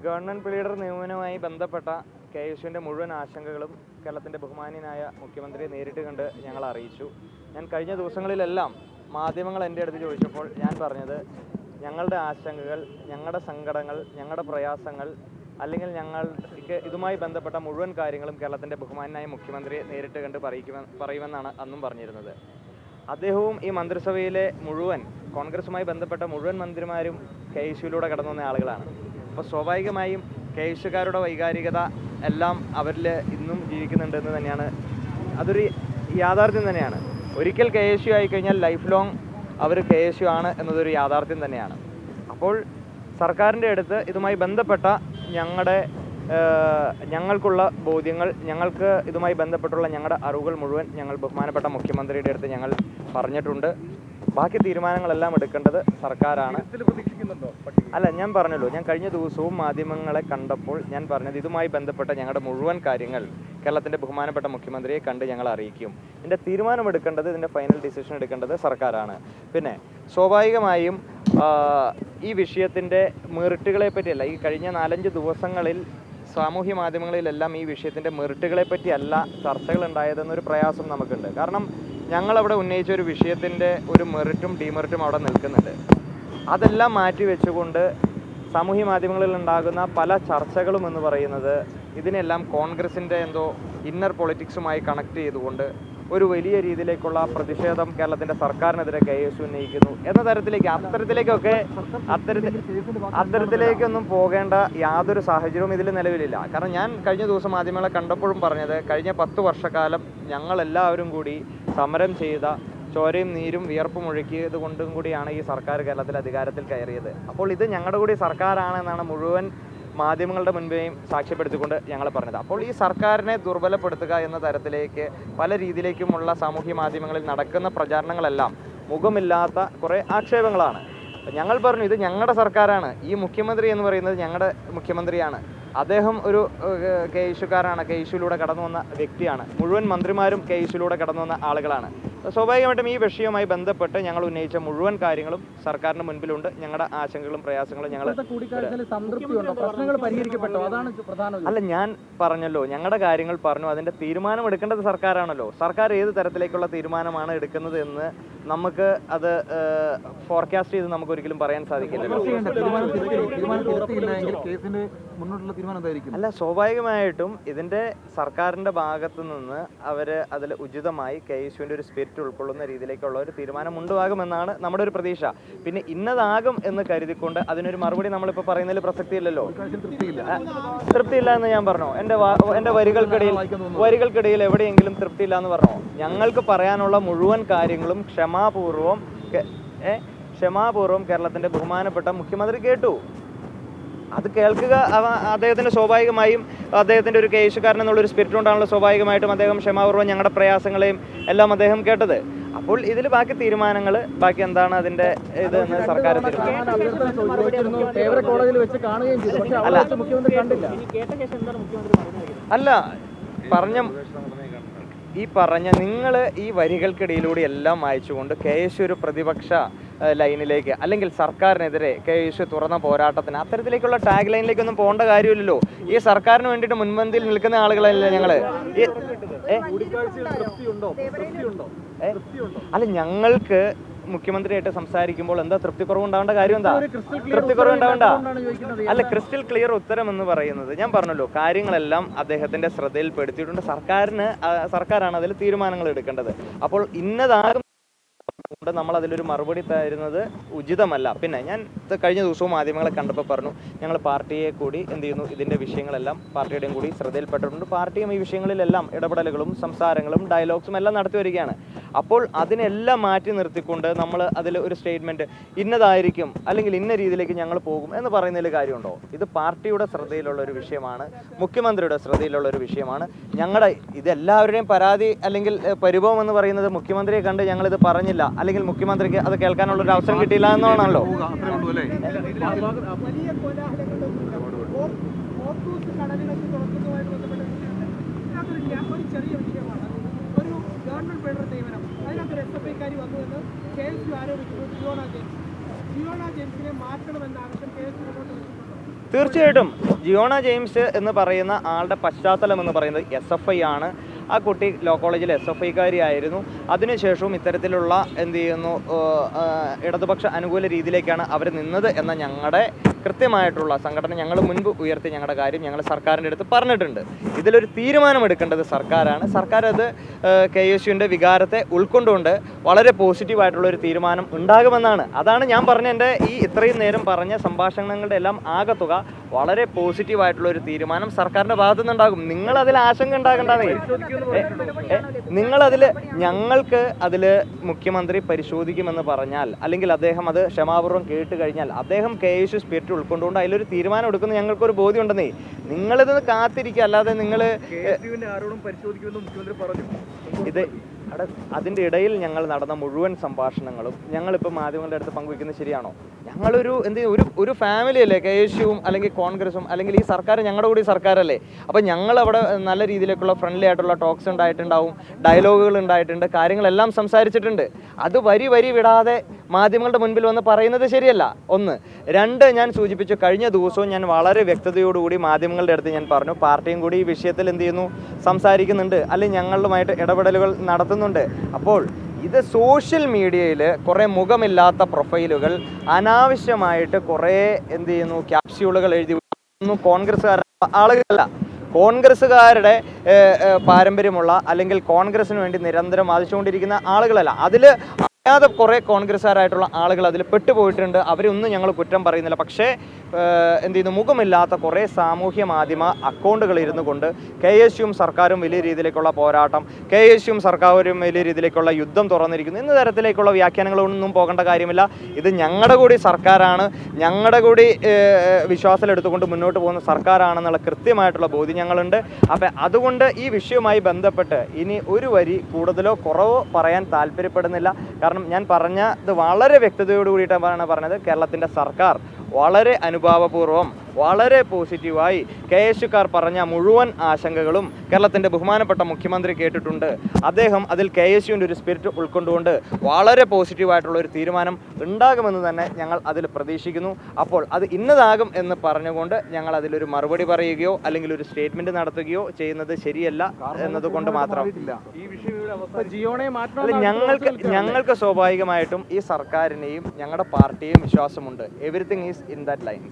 Government pleader നിയമനവുമായി ബന്ധപ്പെട്ട K S യുവിൻ്റെ മുഴുവൻ ആശങ്കകളും കേരളത്തിൻ്റെ ബഹുമാന്യനായ മുഖ്യമന്ത്രിയെ നേരിട്ട് കണ്ട് ഞങ്ങൾ അറിയിച്ചു. ഞാൻ കഴിഞ്ഞ ദിവസങ്ങളിലെല്ലാം മാധ്യമങ്ങൾ എൻ്റെ അടുത്ത് ചോദിച്ചപ്പോൾ ഞാൻ പറഞ്ഞത്, ഞങ്ങളുടെ ആശങ്കകൾ, ഞങ്ങളുടെ സങ്കടങ്ങൾ, ഞങ്ങളുടെ പ്രയാസങ്ങൾ, അല്ലെങ്കിൽ ഞങ്ങൾക്ക് ഇതുമായി ബന്ധപ്പെട്ട മുഴുവൻ കാര്യങ്ങളും കേരളത്തിൻ്റെ ബഹുമാന്യനായ മുഖ്യമന്ത്രിയെ നേരിട്ട് കണ്ട് പറയുമെന്നാണ് അന്നും പറഞ്ഞിരുന്നത്. അദ്ദേഹവും ഈ മന്ത്രിസഭയിലെ മുഴുവൻ കോൺഗ്രസുമായി ബന്ധപ്പെട്ട മുഴുവൻ മന്ത്രിമാരും കെ എസ് യുയിലൂടെ കടന്നു വന്ന ആളുകളാണ്. അപ്പോൾ സ്വാഭാവികമായും കെ എസ് യുക്കാരുടെ വൈകാരികത എല്ലാം അവരിൽ ഇന്നും ജീവിക്കുന്നുണ്ടെന്ന് തന്നെയാണ്, അതൊരു യാഥാർത്ഥ്യം തന്നെയാണ്. ഒരിക്കൽ കെ എസ് യു ആയിക്കഴിഞ്ഞാൽ ലൈഫ് ലോങ് അവർ കെ എസ് യു ആണ് എന്നതൊരു യാഥാർത്ഥ്യം തന്നെയാണ്. അപ്പോൾ സർക്കാരിൻ്റെ അടുത്ത് ഇതുമായി ബന്ധപ്പെട്ട ഞങ്ങൾക്കുള്ള ബോധ്യങ്ങൾ, ഞങ്ങൾക്ക് ഇതുമായി ബന്ധപ്പെട്ടുള്ള ഞങ്ങളുടെ അറിവുകൾ മുഴുവൻ ഞങ്ങൾ ബഹുമാനപ്പെട്ട മുഖ്യമന്ത്രിയുടെ അടുത്ത് ഞങ്ങൾ പറഞ്ഞിട്ടുണ്ട്. ബാക്കി തീരുമാനങ്ങളെല്ലാം എടുക്കേണ്ടത് സർക്കാരാണ്. അല്ല, ഞാൻ പറഞ്ഞല്ലോ, ഞാൻ കഴിഞ്ഞ ദിവസവും മാധ്യമങ്ങളെ കണ്ടപ്പോൾ ഞാൻ പറഞ്ഞത്, ഇതുമായി ബന്ധപ്പെട്ട ഞങ്ങളുടെ മുഴുവൻ കാര്യങ്ങൾ കേരളത്തിൻ്റെ ബഹുമാനപ്പെട്ട മുഖ്യമന്ത്രിയെ കണ്ട് ഞങ്ങൾ അറിയിക്കും. ഇതിൻ്റെ തീരുമാനമെടുക്കേണ്ടത്, ഇതിൻ്റെ ഫൈനൽ ഡിസിഷൻ എടുക്കേണ്ടത് സർക്കാരാണ്. പിന്നെ സ്വാഭാവികമായും ഈ വിഷയത്തിൻ്റെ മെറിറ്റുകളെ പറ്റിയല്ല, ഈ കഴിഞ്ഞ 4-5 ദിവസങ്ങളിൽ സാമൂഹ്യ മാധ്യമങ്ങളിലെല്ലാം ഈ വിഷയത്തിൻ്റെ മെറിറ്റുകളെ പറ്റിയല്ല ചർച്ചകൾ ഉണ്ടായതെന്നൊരു പ്രയാസം നമുക്കുണ്ട്. കാരണം ഞങ്ങളവിടെ ഉന്നയിച്ച ഒരു വിഷയത്തിൻ്റെ ഒരു മെറിറ്റും ഡിമെറിറ്റും അവിടെ നിൽക്കുന്നുണ്ട്. അതെല്ലാം മാറ്റി വെച്ചുകൊണ്ട് സാമൂഹ്യ മാധ്യമങ്ങളിൽ ഉണ്ടാകുന്ന പല ചർച്ചകളും എന്ന് പറയുന്നത് ഇതിനെല്ലാം കോൺഗ്രസിൻ്റെ എന്തോ ഇന്നർ പൊളിറ്റിക്സുമായി കണക്ട് ചെയ്തുകൊണ്ട് ഒരു വലിയ രീതിയിലേക്കുള്ള പ്രതിഷേധം കേരളത്തിൻ്റെ സർക്കാരിനെതിരെ കെ എസ് യു ഉന്നയിക്കുന്നു എന്ന തരത്തിലേക്ക്, അത്തരത്തിലേക്കൊന്നും പോകേണ്ട യാതൊരു സാഹചര്യവും ഇതിൽ നിലവിലില്ല. കാരണം ഞാൻ കഴിഞ്ഞ ദിവസം മാധ്യമങ്ങളെ കണ്ടപ്പോഴും പറഞ്ഞത്, കഴിഞ്ഞ 10 വർഷക്കാലം ഞങ്ങളെല്ലാവരും കൂടി സമരം ചെയ്ത, ചോരയും നീരും വിയർപ്പും ഒഴുക്കിയത് കൊണ്ടും കൂടിയാണ് ഈ സർക്കാർ കേരളത്തിൽ അധികാരത്തിൽ കയറിയത്. അപ്പോൾ ഇത് ഞങ്ങളുടെ കൂടി സർക്കാരാണെന്നാണ് മുഴുവൻ മാധ്യമങ്ങളുടെ മുൻപേയും സാക്ഷ്യപ്പെടുത്തിക്കൊണ്ട് ഞങ്ങൾ പറഞ്ഞത്. അപ്പോൾ ഈ സർക്കാരിനെ ദുർബലപ്പെടുത്തുക എന്ന തരത്തിലേക്ക് പല രീതിയിലേക്കുമുള്ള സാമൂഹ്യ മാധ്യമങ്ങളിൽ നടക്കുന്ന പ്രചാരണങ്ങളെല്ലാം മുഖമില്ലാത്ത കുറേ ആക്ഷേപങ്ങളാണ്. ഞങ്ങൾ പറഞ്ഞു, ഇത് ഞങ്ങളുടെ സർക്കാരാണ്, ഈ മുഖ്യമന്ത്രി എന്ന് പറയുന്നത് ഞങ്ങളുടെ മുഖ്യമന്ത്രിയാണ്, അദ്ദേഹം ഒരു കെ എസ് യുക്കാരാണ്, കെ എസ് യുയിലൂടെ കടന്നു വന്ന വ്യക്തിയാണ്, മുഴുവൻ മന്ത്രിമാരും കെ എസ് യുയിലൂടെ കടന്നു വന്ന ആളുകളാണ്. സ്വാഭാവികമായിട്ടും ഈ വിഷയവുമായി ബന്ധപ്പെട്ട് ഞങ്ങൾ ഉന്നയിച്ച മുഴുവൻ കാര്യങ്ങളും സർക്കാരിന് മുൻപിലുണ്ട്. ഞങ്ങളുടെ ആശങ്കകളും പ്രയാസങ്ങളും ഞങ്ങൾ അല്ല, ഞാൻ പറഞ്ഞല്ലോ, ഞങ്ങളുടെ കാര്യങ്ങൾ പറഞ്ഞു. അതിൻ്റെ തീരുമാനം എടുക്കേണ്ടത് സർക്കാരാണല്ലോ. സർക്കാർ ഏത് തരത്തിലേക്കുള്ള തീരുമാനമാണ് എടുക്കുന്നത് എന്ന് നമുക്ക് അത് ഫോർകാസ്റ്റ് ചെയ്ത് നമുക്ക് ഒരിക്കലും പറയാൻ സാധിക്കില്ലല്ലോ. അല്ല, സ്വാഭാവികമായിട്ടും ഇതിൻ്റെ സർക്കാരിൻ്റെ ഭാഗത്തു നിന്ന് അവർ അതിൽ ഉചിതമായി കെ എസ് യുവിൻ്റെ ഒരു സ്പിരിറ്റ് ഉൾക്കൊള്ളുന്ന രീതിയിലേക്കുള്ള ഒരു തീരുമാനം ഉണ്ടാകുമെന്നാണ് നമ്മുടെ ഒരു പ്രതീക്ഷ. പിന്നെ ഇന്നതാകും എന്ന് കരുതിക്കൊണ്ട് അതിനൊരു മറുപടി നമ്മളിപ്പോൾ പറയുന്നതിൽ പ്രസക്തിയില്ലല്ലോ. തൃപ്തിയില്ല എന്ന് ഞാൻ പറഞ്ഞോ? എൻ്റെ വരികൾക്കിടയിൽ എവിടെയെങ്കിലും തൃപ്തിയില്ല എന്ന് പറഞ്ഞോ? ഞങ്ങൾക്ക് പറയാനുള്ള മുഴുവൻ കാര്യങ്ങളും ക്ഷമാപൂർവം കേരളത്തിൻ്റെ ബഹുമാനപ്പെട്ട മുഖ്യമന്ത്രി കേട്ടു. അത് കേൾക്കുക അദ്ദേഹത്തിൻ്റെ സ്വാഭാവികമായും, അദ്ദേഹത്തിൻ്റെ ഒരു കെ എസ് യുക്കാരൻ എന്നുള്ളൊരു സ്പിരിറ്റ് കൊണ്ടാണല്ലോ സ്വാഭാവികമായിട്ടും അദ്ദേഹം ക്ഷമാപൂർവ്വം ഞങ്ങളുടെ പ്രയാസങ്ങളെയും എല്ലാം അദ്ദേഹം കേട്ടത്. അപ്പോൾ ഇതിൽ ബാക്കി തീരുമാനങ്ങൾ, ബാക്കി എന്താണ് അതിൻ്റെ ഇത് എന്ന് സർക്കാർ പറഞ്ഞ നിങ്ങൾ ഈ വരികൾക്കിടയിലൂടെ എല്ലാം വായിച്ചുകൊണ്ട് കെ എസ് യു ഒരു പ്രതിപക്ഷ ലൈനിലേക്ക്, അല്ലെങ്കിൽ സർക്കാരിനെതിരെ കെ എസ് യു തുറന്ന പോരാട്ടത്തിന്, അത്തരത്തിലേക്കുള്ള ടാഗ് ലൈനിലേക്കൊന്നും പോകേണ്ട കാര്യമില്ലല്ലോ. ഈ സർക്കാരിന് വേണ്ടിയിട്ട് മുൻപന്തിയിൽ നിൽക്കുന്ന ആളുകളല്ലേ ഞങ്ങൾ. അല്ല, ഞങ്ങൾക്ക് മുഖ്യമന്ത്രിയായിട്ട് സംസാരിക്കുമ്പോൾ എന്താ തൃപ്തിക്കുറവുണ്ടാവേണ്ട കാര്യം? എന്താ തൃപ്തിക്കുറവുണ്ടാവേണ്ട? അല്ല, ക്രിസ്റ്റൽ ക്ലിയർ ഉത്തരം എന്ന് പറയുന്നത് ഞാൻ പറഞ്ഞല്ലോ, കാര്യങ്ങളെല്ലാം അദ്ദേഹത്തിന്റെ ശ്രദ്ധയിൽപ്പെടുത്തിയിട്ടുണ്ട്. സർക്കാരാണ് അതിൽ തീരുമാനങ്ങൾ എടുക്കേണ്ടത്. അപ്പോൾ ഇന്നതാകും നമ്മൾ അതിലൊരു മറുപടി തരുന്നത് ഉചിതമല്ല. പിന്നെ ഞാൻ കഴിഞ്ഞ ദിവസവും മാധ്യമങ്ങളെ കണ്ടപ്പോൾ പറഞ്ഞു, ഞങ്ങൾ പാർട്ടിയെ കൂടി എന്ത് ചെയ്യുന്നു, ഇതിൻ്റെ വിഷയങ്ങളെല്ലാം പാർട്ടിയുടെയും കൂടി ശ്രദ്ധയിൽപ്പെട്ടിട്ടുണ്ട്. പാർട്ടിയും ഈ വിഷയങ്ങളിലെല്ലാം ഇടപെടലുകളും സംസാരങ്ങളും ഡയലോഗ്സും എല്ലാം നടത്തി വരികയാണ്. അപ്പോൾ അതിനെല്ലാം മാറ്റി നിർത്തിക്കൊണ്ട് നമ്മൾ അതിൽ ഒരു സ്റ്റേറ്റ്മെൻറ്റ് ഇന്നതായിരിക്കും അല്ലെങ്കിൽ ഇന്ന രീതിയിലേക്ക് ഞങ്ങൾ പോകും എന്ന് പറയുന്നതിൽ കാര്യമുണ്ടോ? ഇത് പാർട്ടിയുടെ ശ്രദ്ധയിലുള്ള ഒരു വിഷയമാണ്, മുഖ്യമന്ത്രിയുടെ ശ്രദ്ധയിലുള്ള ഒരു വിഷയമാണ്. ഇതെല്ലാവരുടെയും പരാതി അല്ലെങ്കിൽ പരിഭവം എന്ന് പറയുന്നത് മുഖ്യമന്ത്രിയെ കണ്ട് ഞങ്ങളിത് പറഞ്ഞില്ല, അല്ലെങ്കിൽ മുഖ്യമന്ത്രിക്ക് അത് കേൾക്കാനുള്ള ഒരു അവസരം കിട്ടിയില്ല എന്നാണല്ലോ. തീർച്ചയായിട്ടും ജിയോണ ജെയിംസ് എന്ന് പറയുന്ന ആളുടെ പശ്ചാത്തലം എന്ന് പറയുന്നത് SFI ആണ്. ആ കുട്ടി ലോ കോളേജിൽ SFI കാരിയായിരുന്നു. അതിനുശേഷവും ഇത്തരത്തിലുള്ള ഇടതുപക്ഷ അനുകൂല രീതിയിലേക്കാണ് അവർ നിന്നത് എന്ന ഞങ്ങളുടെ കൃത്യമായിട്ടുള്ള സംഘടന ഞങ്ങൾ മുൻപ് ഉയർത്തി ഞങ്ങളുടെ കാര്യം ഞങ്ങൾ സർക്കാരിൻ്റെ അടുത്ത് പറഞ്ഞിട്ടുണ്ട്. ഇതിലൊരു തീരുമാനമെടുക്കേണ്ടത് സർക്കാരാണ്. സർക്കാർ അത് KSUവിൻ്റെ വികാരത്തെ ഉൾക്കൊണ്ടുകൊണ്ട് വളരെ പോസിറ്റീവായിട്ടുള്ള ഒരു തീരുമാനം ഉണ്ടാകുമെന്നാണ്. അതാണ് ഞാൻ പറഞ്ഞ എൻ്റെ ഈ ഇത്രയും നേരം പറഞ്ഞ സംഭാഷണങ്ങളുടെ എല്ലാം ആകത്തുക വളരെ പോസിറ്റീവായിട്ടുള്ള ഒരു തീരുമാനം സർക്കാരിൻ്റെ ഭാഗത്തു നിന്നുണ്ടാകും. നിങ്ങളതിൽ ആശങ്ക ഉണ്ടാകേണ്ടതേ. നിങ്ങളതിൽ ഞങ്ങൾക്ക് അതിൽ മുഖ്യമന്ത്രി പരിശോധിക്കുമെന്ന് പറഞ്ഞാൽ അല്ലെങ്കിൽ അദ്ദേഹം അത് ക്ഷമാപൂർവ്വം കേട്ട് കഴിഞ്ഞാൽ അദ്ദേഹം KSU സ്പിരിറ്റ് ഉൾക്കൊണ്ടുകൊണ്ട് അതിലൊരു തീരുമാനം എടുക്കുന്നത് ഞങ്ങൾക്കൊരു ബോധ്യം ഉണ്ടെന്നേ. നിങ്ങളിത് കാത്തിരിക്കുക, അല്ലാതെ നിങ്ങൾ ഇത് അതിൻ്റെ ഇടയിൽ ഞങ്ങൾ നടന്ന മുഴുവൻ സംഭാഷണങ്ങളും ഞങ്ങളിപ്പോൾ മാധ്യമങ്ങളുടെ അടുത്ത് പങ്കുവയ്ക്കുന്നത് ശരിയാണോ? ഞങ്ങളൊരു ഒരു ഫാമിലി അല്ലേ, KSUവും അല്ലെങ്കിൽ കോൺഗ്രസും അല്ലെങ്കിൽ ഈ സർക്കാർ ഞങ്ങളുടെ കൂടി സർക്കാരല്ലേ. അപ്പോൾ ഞങ്ങളവിടെ നല്ല രീതിയിലേക്കുള്ള ഫ്രണ്ട്ലി ആയിട്ടുള്ള ടോക്സ് ഉണ്ടായിട്ടുണ്ടാവും, ഡയലോഗുകൾ ഉണ്ടായിട്ടുണ്ട്, കാര്യങ്ങളെല്ലാം സംസാരിച്ചിട്ടുണ്ട്. അത് വരി വിടാതെ മാധ്യമങ്ങളുടെ മുൻപിൽ വന്ന് പറയുന്നത് ശരിയല്ല. ഒന്ന്. രണ്ട്, ഞാൻ സൂചിപ്പിച്ചു, കഴിഞ്ഞ ദിവസവും ഞാൻ വളരെ വ്യക്തതയോടുകൂടി മാധ്യമങ്ങളുടെ അടുത്ത് ഞാൻ പറഞ്ഞു, പാർട്ടിയും കൂടി ഈ വിഷയത്തിൽ എന്ത് ചെയ്യുന്നു, സംസാരിക്കുന്നുണ്ട്, അല്ലെങ്കിൽ ഞങ്ങളുമായിട്ട് ഇടപെടലുകൾ നടത്തുന്നുണ്ട്. അപ്പോൾ ഇത് സോഷ്യൽ മീഡിയയിൽ കുറേ മുഖമില്ലാത്ത പ്രൊഫൈലുകൾ അനാവശ്യമായിട്ട് കുറേ എന്ത് ചെയ്യുന്നു, ക്യാപ്സ്യൂളുകൾ എഴുതി കോൺഗ്രസ്സുകാരുടെ ആളുകളല്ല, കോൺഗ്രസ്സുകാരുടെ പാരമ്പര്യമുള്ള അല്ലെങ്കിൽ കോൺഗ്രസിന് വേണ്ടി നിരന്തരം വാദിച്ചുകൊണ്ടിരിക്കുന്ന ആളുകളല്ല. അതിൽ അറിയാതെ കുറേ കോൺഗ്രസ്സുകാരായിട്ടുള്ള ആളുകൾ അതിൽ പെട്ടുപോയിട്ടുണ്ട്. അവരൊന്നും ഞങ്ങൾ കുറ്റം പറയുന്നില്ല. പക്ഷേ എന്ത് ചെയ്യുന്നു, മുഖമില്ലാത്ത കുറേ സാമൂഹ്യ മാധ്യമ അക്കൗണ്ടുകൾ ഇരുന്നു കൊണ്ട് KSUവും സർക്കാരും വലിയ രീതിയിലേക്കുള്ള പോരാട്ടം, KSUവും സർക്കാരും വലിയ രീതിയിലേക്കുള്ള യുദ്ധം തുറന്നിരിക്കുന്നു എന്ന തരത്തിലേക്കുള്ള വ്യാഖ്യാനങ്ങളൊന്നും പോകേണ്ട കാര്യമില്ല. ഇത് ഞങ്ങളുടെ കൂടി സർക്കാരാണ്, ഞങ്ങളുടെ കൂടി വിശ്വാസം എടുത്തുകൊണ്ട് മുന്നോട്ട് പോകുന്ന സർക്കാരാണെന്നുള്ള കൃത്യമായിട്ടുള്ള ബോധ്യം ഞങ്ങളുണ്ട്. അപ്പം അതുകൊണ്ട് ഈ വിഷയവുമായി ബന്ധപ്പെട്ട് ഇനി ഒരു വരി കൂടുതലോ കുറവോ പറയാൻ താല്പര്യപ്പെടുന്നില്ല. കാരണം ഞാൻ പറഞ്ഞത് വളരെ വ്യക്തതയോട് കൂടിയിട്ടാണ് പറഞ്ഞത്. കേരളത്തിൻ്റെ സർക്കാർ വളരെ അനുഭാവപൂർവ്വം വളരെ പോസിറ്റീവായി KSUക്കാർ പറഞ്ഞ മുഴുവൻ ആശങ്കകളും കേരളത്തിൻ്റെ ബഹുമാനപ്പെട്ട മുഖ്യമന്ത്രി കേട്ടിട്ടുണ്ട്. അദ്ദേഹം അതിൽ KSUവിൻ്റെ ഒരു സ്പിരിറ്റ് ഉൾക്കൊണ്ടുകൊണ്ട് വളരെ പോസിറ്റീവായിട്ടുള്ള ഒരു തീരുമാനം ഉണ്ടാകുമെന്ന് തന്നെ ഞങ്ങൾ അതിൽ പ്രതീക്ഷിക്കുന്നു. അപ്പോൾ അത് ഇന്നതാകും എന്ന് പറഞ്ഞുകൊണ്ട് ഞങ്ങൾ അതിലൊരു മറുപടി പറയുകയോ അല്ലെങ്കിൽ ഒരു സ്റ്റേറ്റ്മെൻറ്റ് നടത്തുകയോ ചെയ്യുന്നത് ശരിയല്ല എന്നതുകൊണ്ട് മാത്രം ഞങ്ങൾക്ക് സ്വാഭാവികമായിട്ടും ഈ സർക്കാരിനെയും ഞങ്ങളുടെ പാർട്ടിയെയും വിശ്വാസമുണ്ട്. Everything is in that line.